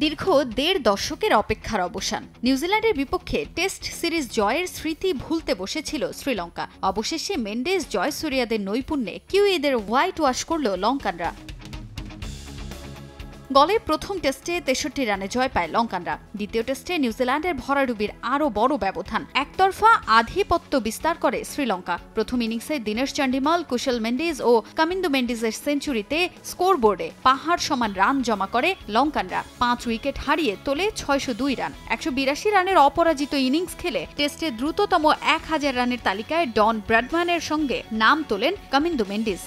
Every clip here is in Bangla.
দীর্ঘ ১.৫ দশকের অপেক্ষার অবসান। নিউজিল্যান্ডের বিপক্ষে টেস্ট সিরিজ জয়ের স্মৃতি ভুলতে বসেছিল শ্রীলঙ্কা। অবশেষে মেন্ডেস জয়সূরিয়াদের নৈপুণ্যে কিউইদের হোয়াইট ওয়াশ করল লঙ্কানরা। গলে প্রথম টেস্টে ৬৩ রানে জয় পায় লঙ্কানরা। দ্বিতীয় টেস্টে নিউজিল্যান্ডের ভরাডুবির আরও বড় ব্যবধান। একতরফা আধিপত্য বিস্তার করে শ্রীলঙ্কা। প্রথম ইনিংসে দিনেশ চান্ডিমাল, কুশল মেন্ডিস ও কামিন্দু মেন্ডিসের সেঞ্চুরিতে স্কোরবোর্ডে পাহাড় সমান রান জমা করে লঙ্কানরা। ৫ উইকেট হারিয়ে তোলে ৬০২ রান। ১৮২ রানের অপরাজিত ইনিংস খেলে টেস্টে দ্রুততম ১,০০০ রানের তালিকায় ডন ব্র্যাডম্যানের সঙ্গে নাম তোলেন কামিন্দু মেন্ডিস।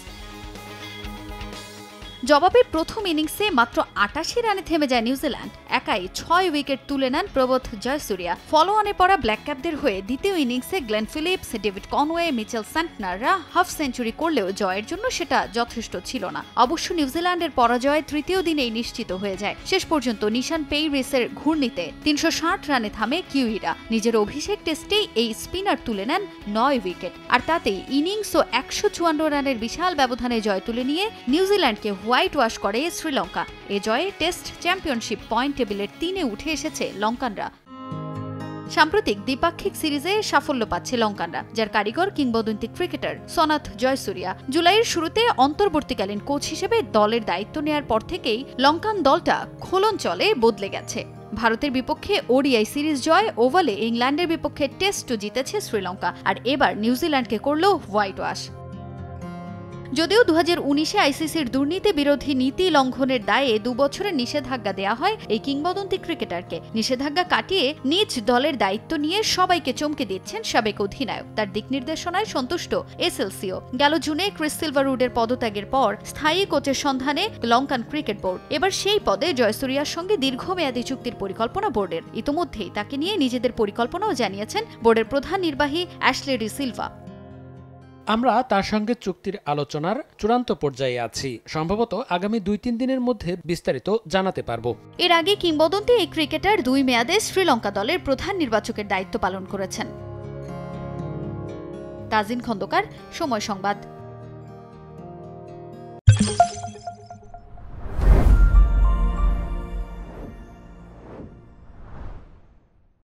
জবাবে প্রথম ইনিংসে মাত্র ৮৮ রানে থেমে যায় নিউজিল্যান্ড। একাই ৬ উইকেট তুলে নেন প্রবোধ জয়সূরিয়া। ফলো অনে পড়া ব্ল্যাক ক্যাপদের হয়ে দ্বিতীয় ইনিংসে Glenn Phillips, David Conway, Mitchell স্যান্টনাররা হাফ সেঞ্চুরি করলেও জয়ের জন্য সেটা যথেষ্ট ছিল না। অবশ্য নিউজিল্যান্ডের পরাজয় তৃতীয় দিনেই নিশ্চিত হয়ে যায়। শেষ পর্যন্ত নিশান পেইরিসের ঘূর্ণিতে ৩৬০ রানে থামে কিউইরা। নিজের অভিষেক টেস্টেই এই স্পিনার তুলে নেন ৯ উইকেট। আর তাতেই ইনিংস ও ১৫৪ রানের বিশাল ব্যবধানে জয় তুলে নিয়ে নিউজিল্যান্ডকে হোয়াইট ওয়াশ করে শ্রীলঙ্কা। এ জয়ে টেস্ট চ্যাম্পিয়নশিপ পয়েন্ট টেবিলের ৩-এ উঠে এসেছে লঙ্কানরা। সাম্প্রতিক দ্বিপাক্ষিক সিরিজে সাফল্য পাচ্ছে লঙ্কানরা, যার কারিগর কিংবদন্তি ক্রিকেটার সনাথ জয়সূরিয়া। জুলাইয়ের শুরুতে অন্তর্বর্তীকালীন কোচ হিসেবে দলের দায়িত্ব নেয়ার পর থেকেই লঙ্কান দলটা খোলন চলে বদলে গেছে। ভারতের বিপক্ষে ওডিআই সিরিজ জয়, ওভালে ইংল্যান্ডের বিপক্ষে টেস্টও জিতেছে শ্রীলঙ্কা। আর এবার নিউজিল্যান্ডকে করল হোয়াইট ওয়াশ। যদিও ২০১৯-এ আইসিসির দুর্নীতি বিরোধী নীতি লঙ্ঘনের দায়ে ২ বছরের নিষেধাজ্ঞা দেয়া হয় এই কিংবদন্তি ক্রিকেটারকে। নিষেধাজ্ঞা কাটিয়ে নিজ দলের দায়িত্ব নিয়ে সবাইকে চমকে দিচ্ছেন সাবেক অধিনায়ক। তার দিক নির্দেশনায় সন্তুষ্ট এসএলসিও। গেল জুনে ক্রিস সিলভারউডের পদত্যাগের পর স্থায়ী কোচের সন্ধানে লঙ্কান ক্রিকেট বোর্ড। এবার সেই পদে জয়সূরিয়ার সঙ্গে দীর্ঘমেয়াদী চুক্তির পরিকল্পনা বোর্ডের। ইতোমধ্যেই তাকে নিয়ে নিজেদের পরিকল্পনাও জানিয়েছেন বোর্ডের প্রধান নির্বাহী অ্যাশলে ডি সিলভা। আমরা তার সঙ্গে চুক্তির আলোচনার চূড়ান্ত পর্যায়ে আছি। সম্ভবত আগামী ২-৩ দিনের মধ্যে বিস্তারিত জানাতে পারব। এর আগে কিংবদন্তি এই ক্রিকেটার ২ মেয়াদে শ্রীলঙ্কা দলের প্রধান নির্বাচকের দায়িত্ব পালন করেছেন। তাজিন খন্দকার, সময় সংবাদ।